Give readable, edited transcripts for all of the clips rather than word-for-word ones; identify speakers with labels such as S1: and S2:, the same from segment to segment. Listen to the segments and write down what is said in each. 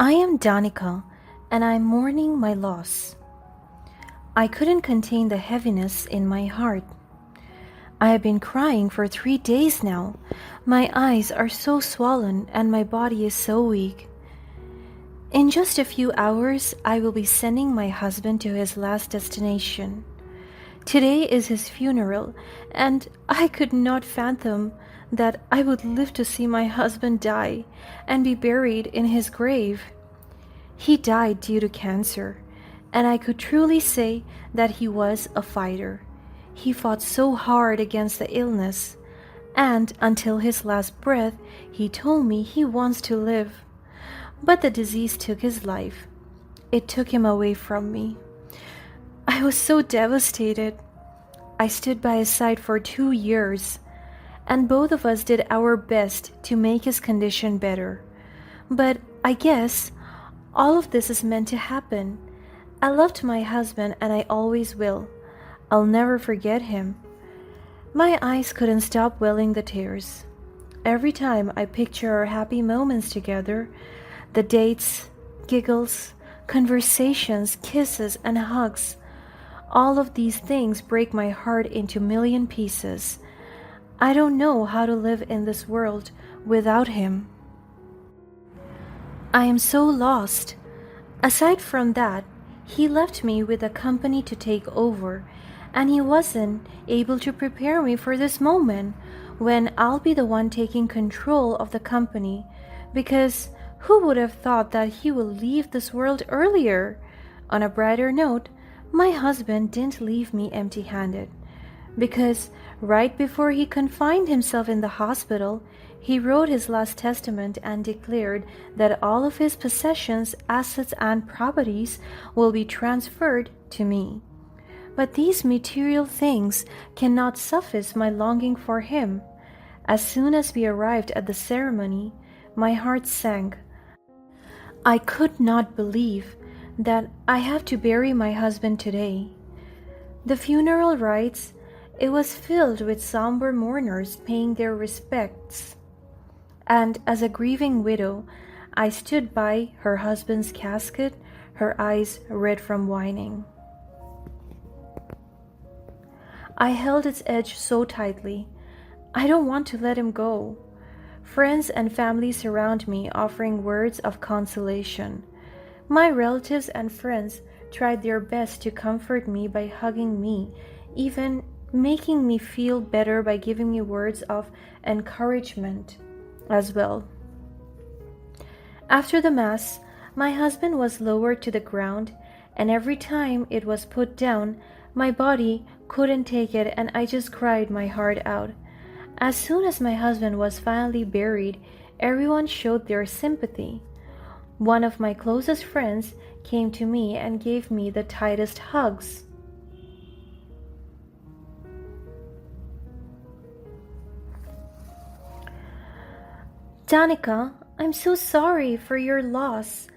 S1: I am Danica, and I am mourning my loss. I couldn't contain the heaviness in my heart. I have been crying for 3 days now. My eyes are so swollen and my body is so weak. In just a few hours, I will be sending my husband to his last destination. Today is his funeral, and I could not fathom that I would live to see my husband die and be buried in his grave. He died due to cancer, and I could truly say that he was a fighter. He fought so hard against the illness, and until his last breath, he told me he wants to live. But the disease took his life. It took him away from me. I was so devastated. I stood by his side for 2 years, and both of us did our best to make his condition better. But I guess all of this is meant to happen. I loved my husband and I always will. I'll never forget him. My eyes couldn't stop welling the tears. Every time I picture our happy moments together, the dates, giggles, conversations, kisses, and hugs, all of these things break my heart into a million pieces. I don't know how to live in this world without him. I am so lost. Aside from that, he left me with a company to take over, and he wasn't able to prepare me for this moment when I'll be the one taking control of the company, because who would have thought that he will leave this world earlier? On a brighter note, my husband didn't leave me empty-handed, because right before he confined himself in the hospital, he wrote his last testament and declared that all of his possessions, assets, and properties will be transferred to me. But these material things cannot suffice my longing for him. As soon as we arrived at the ceremony, my heart sank. I could not believe that I have to bury my husband today. The funeral rites, it was filled with somber mourners paying their respects. And as a grieving widow, I stood by her husband's casket, her eyes red from whining. I held its edge so tightly. I don't want to let him go. Friends and family surround me, offering words of consolation. My relatives and friends tried their best to comfort me by hugging me, even making me feel better by giving me words of encouragement as well. After the Mass, my husband was lowered to the ground, and every time it was put down, my body couldn't take it and I just cried my heart out. As soon as my husband was finally buried, everyone showed their sympathy. One of my closest friends came to me and gave me the tightest hugs. Danica, I'm so sorry for your loss.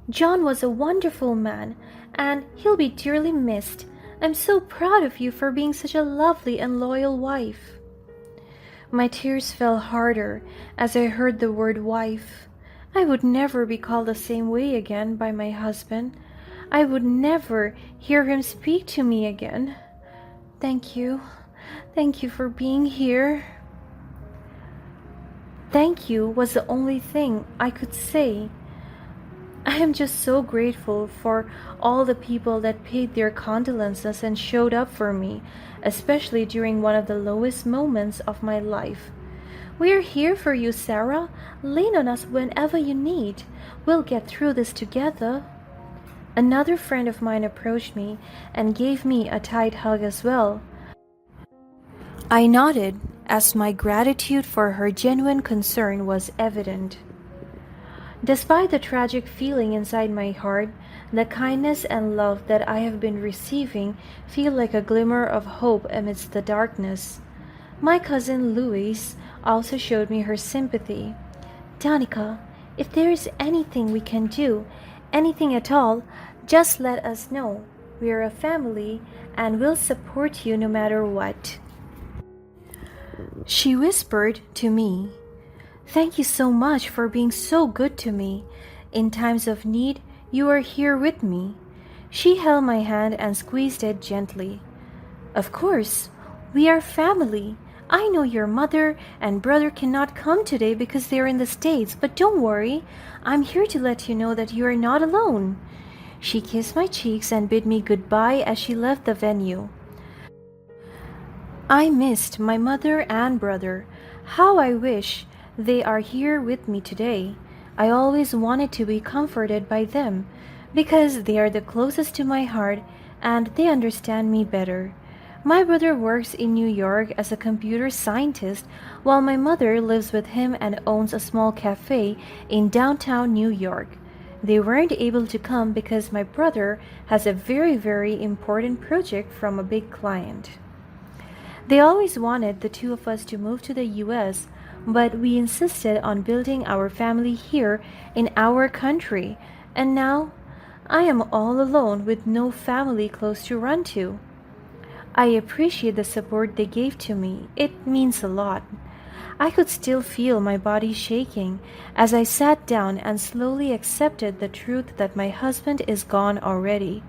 S1: John was a wonderful man, and he'll be dearly missed. I'm so proud of you for being such a lovely and loyal wife. My tears fell harder as I heard the word wife. I would never be called the same way again by my husband. I would never hear him speak to me again. Thank you. Thank you for being here. Thank you was the only thing I could say. I am just so grateful for all the people that paid their condolences and showed up for me, especially during one of the lowest moments of my life. We are here for you, Sarah. Lean on us whenever you need. We'll get through this together. Another friend of mine approached me and gave me a tight hug as well. I nodded as my gratitude for her genuine concern was evident. Despite the tragic feeling inside my heart, the kindness and love that I have been receiving feel like a glimmer of hope amidst the darkness. My cousin Louise also showed me her sympathy. Danica, if there is anything we can do, anything at all, just let us know. We are a family and will support you no matter what. She whispered to me, "Thank you so much for being so good to me. In times of need, you are here with me." She held my hand and squeezed it gently. "Of course, we are family. I know your mother and brother cannot come today because they're in the States, but don't worry. I'm here to let you know that you are not alone." She kissed my cheeks and bid me goodbye as she left the venue. I missed my mother and brother. How I wish they are here with me today. I always wanted to be comforted by them because they are the closest to my heart and they understand me better. My brother works in New York as a computer scientist while my mother lives with him and owns a small cafe in downtown New York. They weren't able to come because my brother has a very important project from a big client. They always wanted the two of us to move to the US, but we insisted on building our family here in our country, and now I am all alone with no family close to run to. I appreciate the support they gave to me. It means a lot. I could still feel my body shaking as I sat down and slowly accepted the truth that my husband is gone already.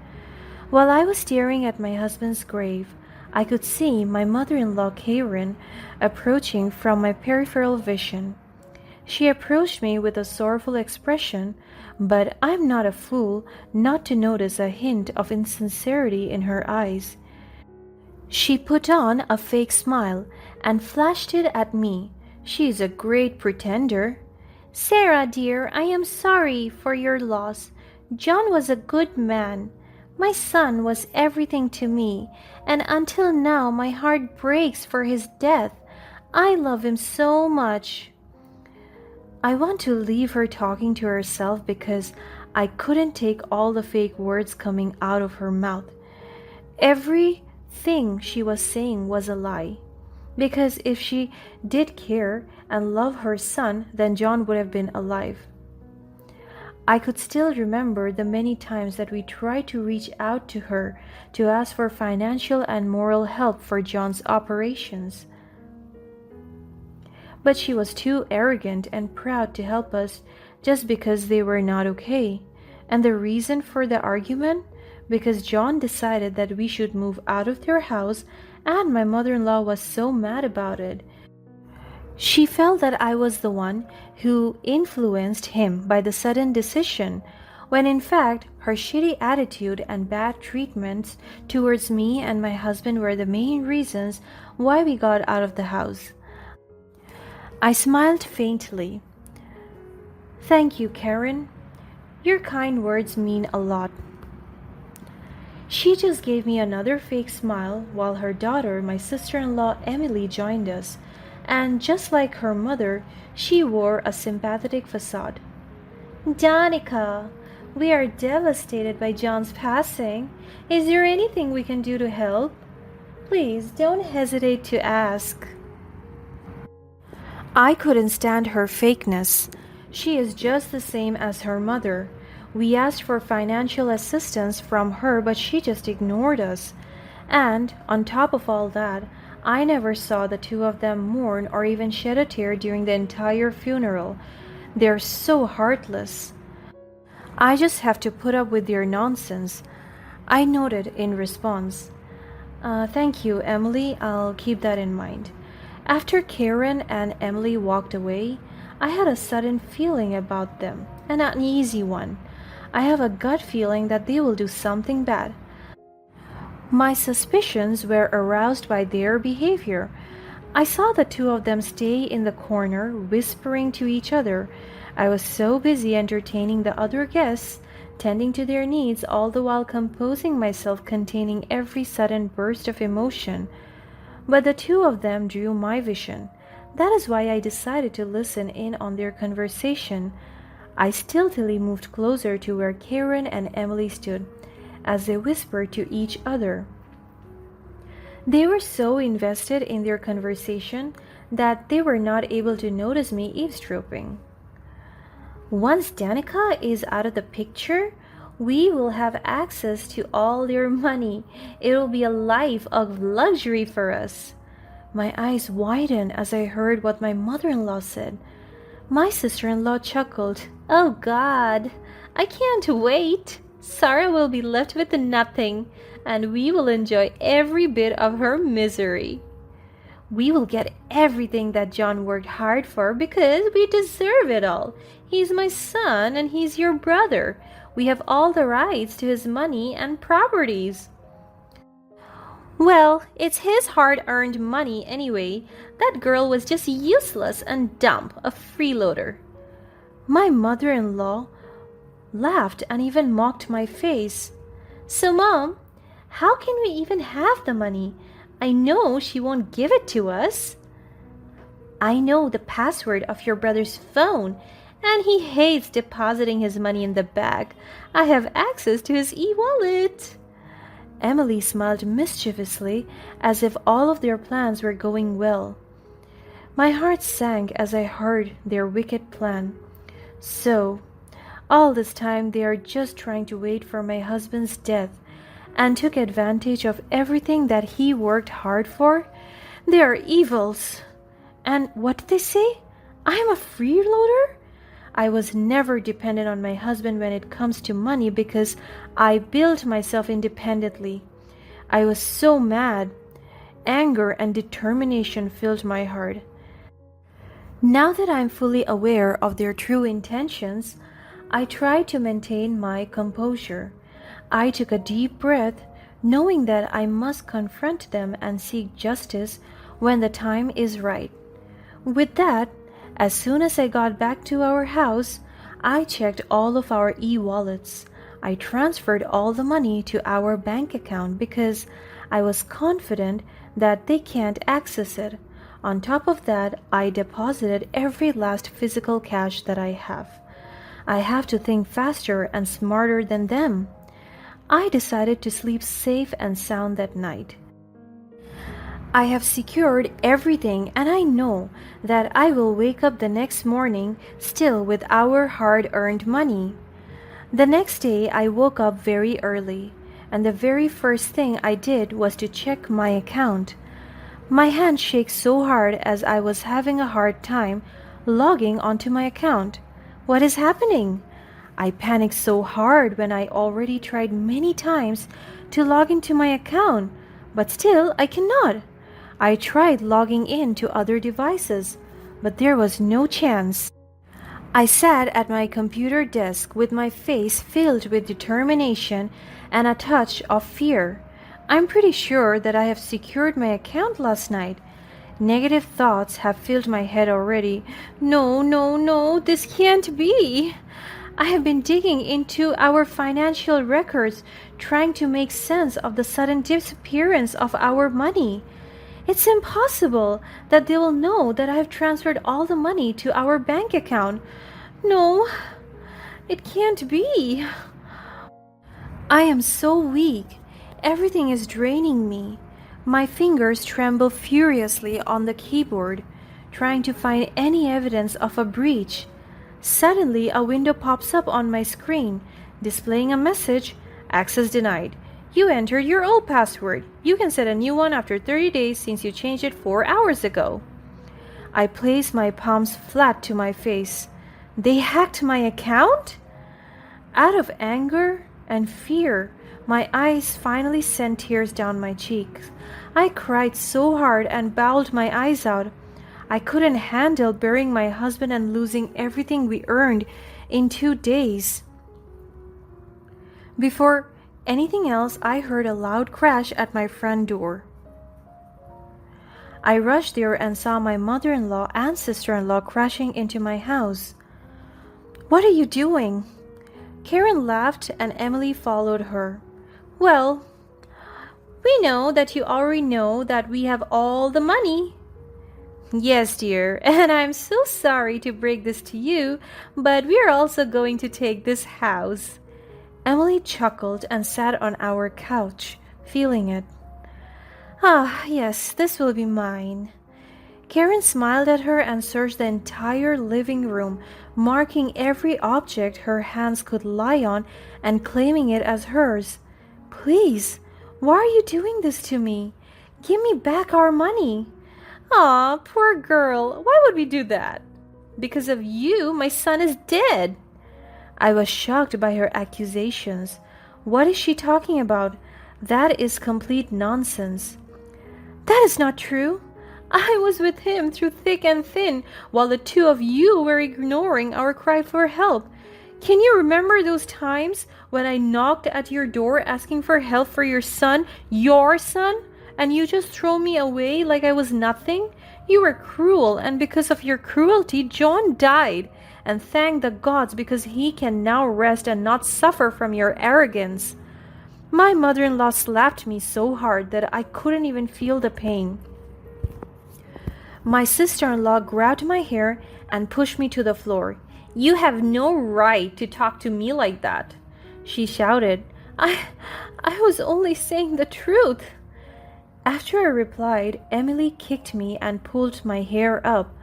S1: While I was staring at my husband's grave, I could see my mother-in-law Karen approaching from my peripheral vision. She approached me with a sorrowful expression, but I'm not a fool not to notice a hint of insincerity in her eyes. She put on a fake smile and flashed it at me. She is a great pretender. "Sarah, dear, I am sorry for your loss. John was a good man. My son was everything to me, and until now my heart breaks for his death. I love him so much." I want to leave her talking to herself because I couldn't take all the fake words coming out of her mouth. Everything she was saying was a lie. Because if she did care and love her son, then John would have been alive. I could still remember the many times that we tried to reach out to her to ask for financial and moral help for John's operations. But she was too arrogant and proud to help us just because they were not okay. And the reason for the argument? Because John decided that we should move out of their house and my mother-in-law was so mad about it. She felt that I was the one who influenced him by the sudden decision, when in fact her shitty attitude and bad treatments towards me and my husband were the main reasons why we got out of the house. I smiled faintly. "Thank you, Karen. Your kind words mean a lot." She just gave me another fake smile while her daughter, my sister-in-law Emily, joined us. And just like her mother, she wore a sympathetic facade. "Danica, we are devastated by John's passing. Is there anything we can do to help? Please don't hesitate to ask." I couldn't stand her fakeness. She is just the same as her mother. We asked for financial assistance from her, but she just ignored us. And on top of all that, I never saw the two of them mourn or even shed a tear during the entire funeral. They're so heartless. "I just have to put up with their nonsense," I noted in response. Thank you, Emily. I'll keep that in mind." After Karen and Emily walked away, I had a sudden feeling about them, an uneasy one. I have a gut feeling that they will do something bad. My suspicions were aroused by their behavior. I saw the two of them stay in the corner, whispering to each other. I was so busy entertaining the other guests, tending to their needs, all the while composing myself, containing every sudden burst of emotion. But the two of them drew my vision. That is why I decided to listen in on their conversation. I stealthily moved closer to where Karen and Emily stood, as they whispered to each other. They were so invested in their conversation that they were not able to notice me eavesdropping. "Once Danica is out of the picture, we will have access to all your money. It will be a life of luxury for us." My eyes widened as I heard what my mother-in-law said. My sister-in-law chuckled. Oh God, I can't wait. Sarah will be left with nothing, and we will enjoy every bit of her misery. We will get everything that John worked hard for because we deserve it all. He's my son and he's your brother. We have all the rights to his money and properties. Well, it's his hard-earned money anyway. That girl was just useless and dumb, a freeloader. My mother-in-law laughed and even mocked my face. So, Mom, how can we even have the money? I know she won't give it to us. I know the password of your brother's phone, and he hates depositing his money in the bag. I have access to his e-wallet. Emily smiled mischievously, as if all of their plans were going well. My heart sank as I heard their wicked plan. So, all this time they are just trying to wait for my husband's death and took advantage of everything that he worked hard for? They are evils. And what did they say? I am a freeloader? I was never dependent on my husband when it comes to money because I built myself independently. I was so mad. Anger and determination filled my heart. Now that I'm fully aware of their true intentions, I try to maintain my composure. I took a deep breath, knowing that I must confront them and seek justice when the time is right. With that, as soon as I got back to our house, I checked all of our e-wallets. I transferred all the money to our bank account because I was confident that they can't access it. On top of that, I deposited every last physical cash that I have. I have to think faster and smarter than them. I decided to sleep safe and sound that night. I have secured everything and I know that I will wake up the next morning still with our hard-earned money. The next day I woke up very early, and the very first thing I did was to check my account. My hand shakes so hard as I was having a hard time logging onto my account. What is happening? I panicked so hard when I already tried many times to log into my account, but still I cannot. I tried logging in to other devices, but there was no chance. I sat at my computer desk with my face filled with determination and a touch of fear. I'm pretty sure that I have secured my account last night. Negative thoughts have filled my head already. No, this can't be. I have been digging into our financial records, trying to make sense of the sudden disappearance of our money. It's impossible that they will know that I have transferred all the money to our bank account. No, it can't be. I am so weak. Everything is draining me. My fingers tremble furiously on the keyboard, trying to find any evidence of a breach. Suddenly, a window pops up on my screen, displaying a message, "Access denied. You entered your old password. You can set a new one after 30 days since you changed it 4 hours ago." I place my palms flat to my face. They hacked my account? Out of anger and fear, my eyes finally sent tears down my cheeks. I cried so hard and bawled my eyes out. I couldn't handle burying my husband and losing everything we earned in 2 days. Before anything else, I heard a loud crash at my front door. I rushed there and saw my mother-in-law and sister-in-law crashing into my house. "What are you doing?" Karen laughed and Emily followed her. "Well, we know that you already know that we have all the money." "Yes, dear, and I'm so sorry to break this to you, but we are also going to take this house." Emily chuckled and sat on our couch, feeling it. "Ah, yes, this will be mine." Karen smiled at her and searched the entire living room, marking every object her hands could lie on and claiming it as hers. "Please, why are you doing this to me? Give me back our money." "Aw, poor girl, why would we do that?" Because of you, my son is dead. I was shocked by her accusations. What is she talking about? That is complete nonsense. That is not true. I was with him through thick and thin, while the two of you were ignoring our cry for help. Can you remember those times when I knocked at your door asking for help for your son, and you just throw me away like I was nothing? You were cruel, and because of your cruelty, John died. And thank the gods, because he can now rest and not suffer from your arrogance. My mother-in-law slapped me so hard that I couldn't even feel the pain. My sister-in-law grabbed my hair and pushed me to the floor. You have no right to talk to me like that, she shouted. I was only saying the truth. After I replied, Emily kicked me and pulled my hair up.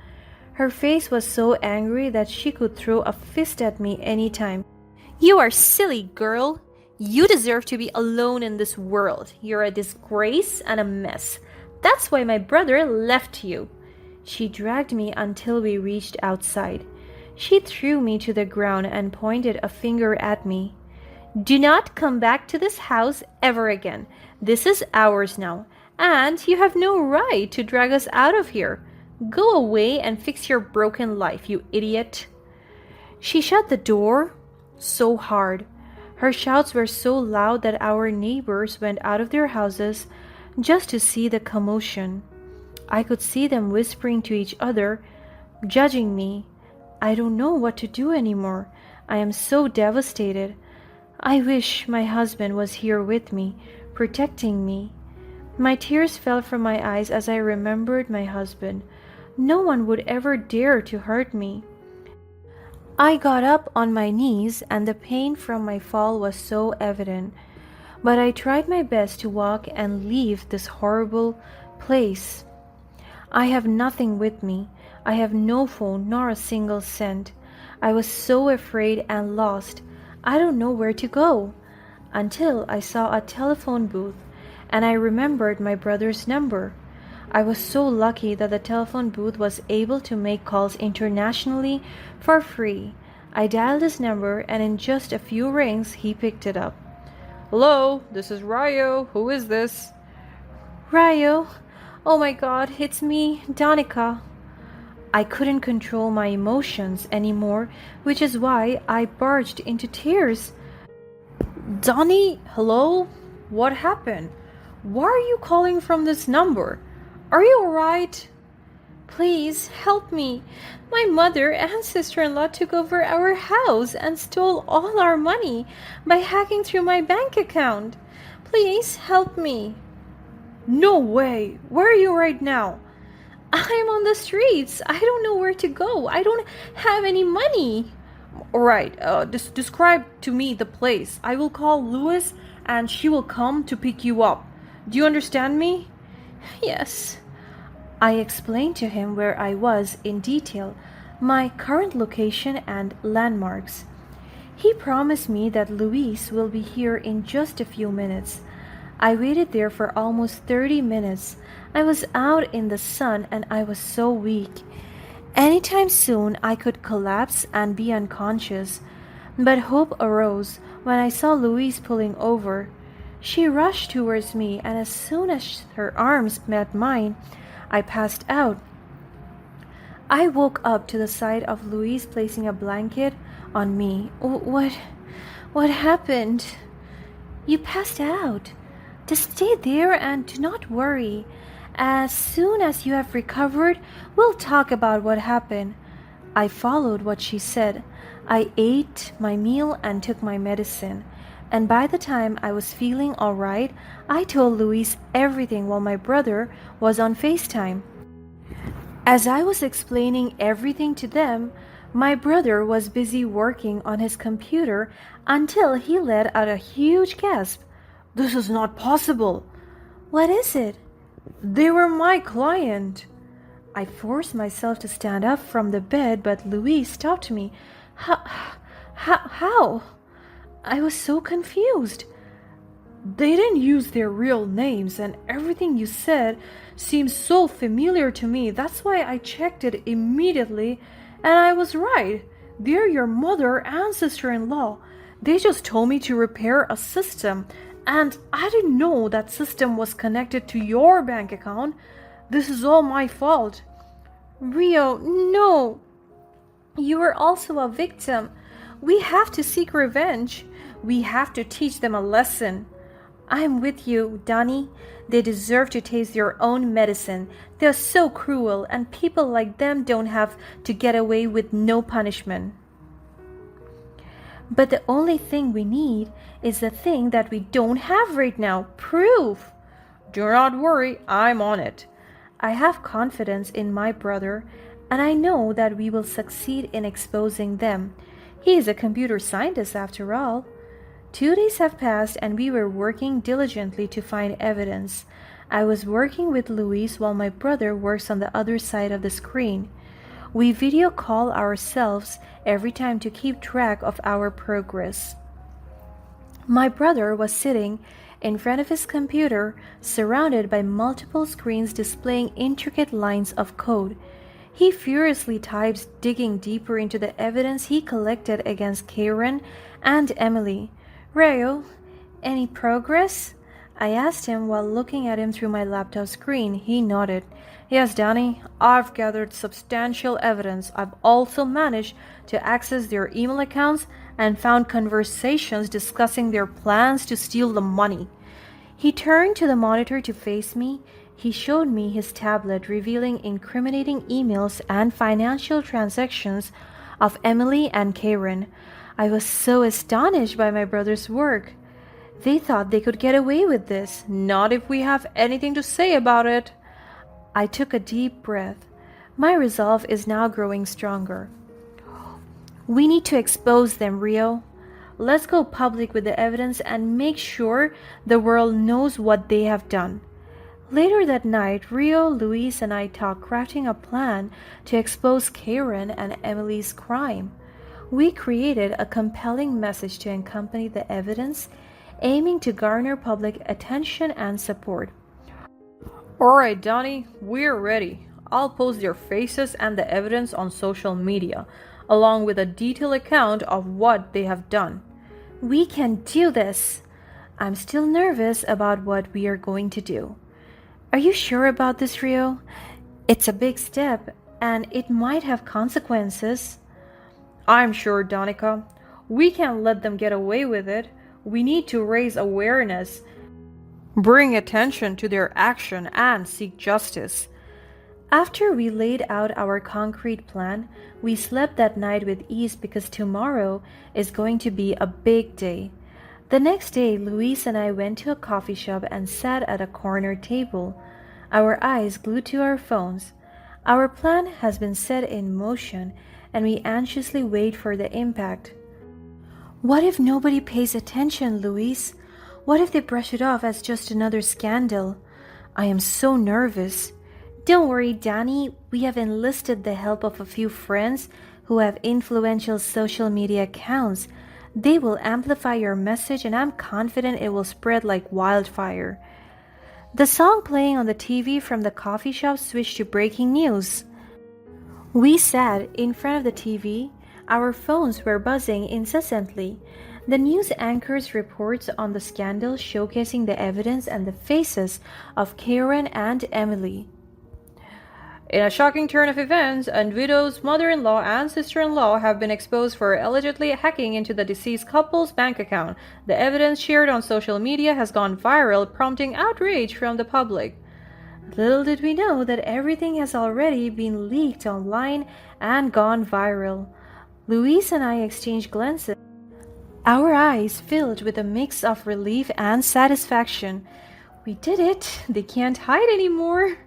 S1: Her face was so angry that she could throw a fist at me any time. You are silly, girl. You deserve to be alone in this world. You're a disgrace and a mess. That's why my brother left you. She dragged me until we reached outside. She threw me to the ground and pointed a finger at me. Do not come back to this house ever again. This is ours now, and you have no right to drag us out of here. Go away and fix your broken life, you idiot. She shut the door so hard. Her shouts were so loud that our neighbors went out of their houses just to see the commotion. I could see them whispering to each other, judging me. I don't know what to do anymore. I am so devastated. I wish my husband was here with me, protecting me. My tears fell from my eyes as I remembered my husband. No one would ever dare to hurt me. I got up on my knees and the pain from my fall was so evident. But I tried my best to walk and leave this horrible place. I have nothing with me. I have no phone nor a single cent. I was so afraid and lost. I don't know where to go. Until I saw a telephone booth and I remembered my brother's number. I was so lucky that the telephone booth was able to make calls internationally for free. I dialed his number and in just a few rings he picked it up. Hello, this is Ryo. Who is this? Ryo. Oh my God, it's me, Danica. I couldn't control my emotions anymore, which is why I barged into tears. Donnie, hello? What happened? Why are you calling from this number? Are you alright? Please help me. My mother and sister-in-law took over our house and stole all our money by hacking through my bank account. Please help me. No way. Where are you right now? I'm on the streets. I don't know where to go. I don't have any money. Alright, describe to me the place. I will call Louis and she will come to pick you up. Do you understand me? Yes. I explained to him where I was in detail, my current location and landmarks. He promised me that Louise will be here in just a few minutes. I waited there for almost 30 minutes. I was out in the sun and I was so weak. Anytime soon I could collapse and be unconscious. But hope arose when I saw Louise pulling over. She rushed towards me and as soon as her arms met mine, I passed out. I woke up to the sight of Louise placing a blanket on me. What happened? You passed out. Just stay there and do not worry. As soon as you have recovered, we'll talk about what happened. I followed what she said. I ate my meal and took my medicine. And by the time I was feeling all right, I told Louise everything while my brother was on FaceTime. As I was explaining everything to them, my brother was busy working on his computer until he let out a huge gasp. This is not possible. What is it? They were my client. I forced myself to stand up from the bed, but Louise stopped me. How? I was so confused. They didn't use their real names, and everything you said seems so familiar to me. That's why I checked it immediately, And I was right. They're your mother and sister-in-law. They just told me to repair a system, and I didn't know that system was connected to your bank account. This is all my fault. Rio, no. You are also a victim. We have to seek revenge. We have to teach them a lesson. I'm with you, Danny. They deserve to taste their own medicine. They're so cruel, and people like them don't have to get away with no punishment. But the only thing we need is the thing that we don't have right now, proof. Do not worry, I'm on it. I have confidence in my brother, and I know that we will succeed in exposing them. He is a computer scientist after all. 2 days have passed and we were working diligently to find evidence. I was working with Luis while my brother works on the other side of the screen. We video call ourselves every time to keep track of our progress. My brother was sitting in front of his computer, surrounded by multiple screens displaying intricate lines of code. He furiously types, digging deeper into the evidence he collected against Karen and Emily. Rayo, any progress? I asked him while looking at him through my laptop screen. He nodded. Yes, Danny, I've gathered substantial evidence. I've also managed to access their email accounts and found conversations discussing their plans to steal the money. He turned to the monitor to face me. He showed me his tablet, revealing incriminating emails and financial transactions of Emily and Karen. I was so astonished by my brother's work. They thought they could get away with this. Not if we have anything to say about it. I took a deep breath. My resolve is now growing stronger. We need to expose them, Rio. Let's go public with the evidence and make sure the world knows what they have done. Later that night, Rio, Luis, and I talked, crafting a plan to expose Karen and Emily's crime. We created a compelling message to accompany the evidence, aiming to garner public attention and support. Alright, Donnie, we're ready. I'll post their faces and the evidence on social media, along with a detailed account of what they have done. We can do this. I'm still nervous about what we are going to do. Are you sure about this, Rio? It's a big step, and it might have consequences. I'm sure, Donica. We can't let them get away with it. We need to raise awareness, bring attention to their action, and seek justice. After we laid out our concrete plan, we slept that night with ease because tomorrow is going to be a big day. The next day, Luis and I went to a coffee shop and sat at a corner table, our eyes glued to our phones. Our plan has been set in motion, and we anxiously wait for the impact. What if nobody pays attention, Luis? What if they brush it off as just another scandal? I am so nervous. Don't worry, Danny. We have enlisted the help of a few friends who have influential social media accounts. They will amplify your message, and I'm confident it will spread like wildfire. The song playing on the TV from the coffee shop switched to breaking news. We sat in front of the TV. Our phones were buzzing incessantly. The news anchors reports on the scandal, showcasing the evidence and the faces of Karen and Emily. In a shocking turn of events, a widow's mother-in-law and sister-in-law have been exposed for allegedly hacking into the deceased couple's bank account. The evidence shared on social media has gone viral, prompting outrage from the public. Little did we know that everything has already been leaked online and gone viral. Luis and I exchanged glances, our eyes filled with a mix of relief and satisfaction. We did it! They can't hide anymore!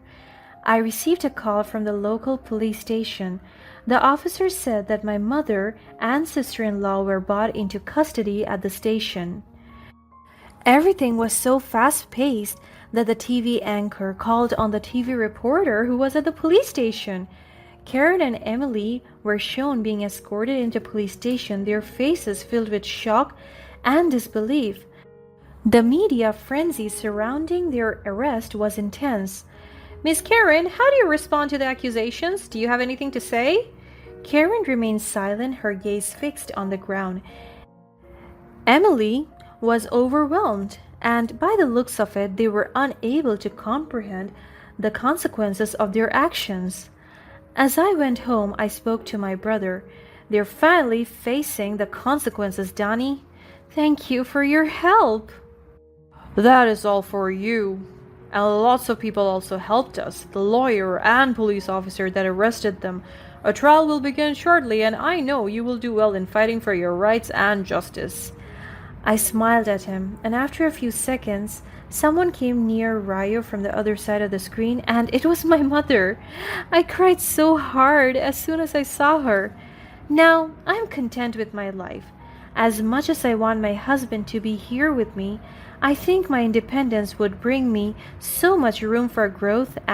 S1: I received a call from the local police station. The officer said that my mother and sister-in-law were brought into custody at the station. Everything was so fast-paced that the TV anchor called on the TV reporter who was at the police station. Karen and Emily were shown being escorted into police station, their faces filled with shock and disbelief. The media frenzy surrounding their arrest was intense. Miss Karen, how do you respond to the accusations? Do you have anything to say? Karen remained silent, her gaze fixed on the ground. Emily was overwhelmed, and by the looks of it, they were unable to comprehend the consequences of their actions. As I went home, I spoke to my brother. They're finally facing the consequences, Donnie. Thank you for your help. That is all for you. And lots of people also helped us, the lawyer and police officer that arrested them. A trial will begin shortly, and I know you will do well in fighting for your rights and justice. I smiled at him, and after a few seconds, someone came near Ryo from the other side of the screen, and it was my mother. I cried so hard as soon as I saw her. Now, I'm content with my life. As much as I want my husband to be here with me, I think my independence would bring me so much room for growth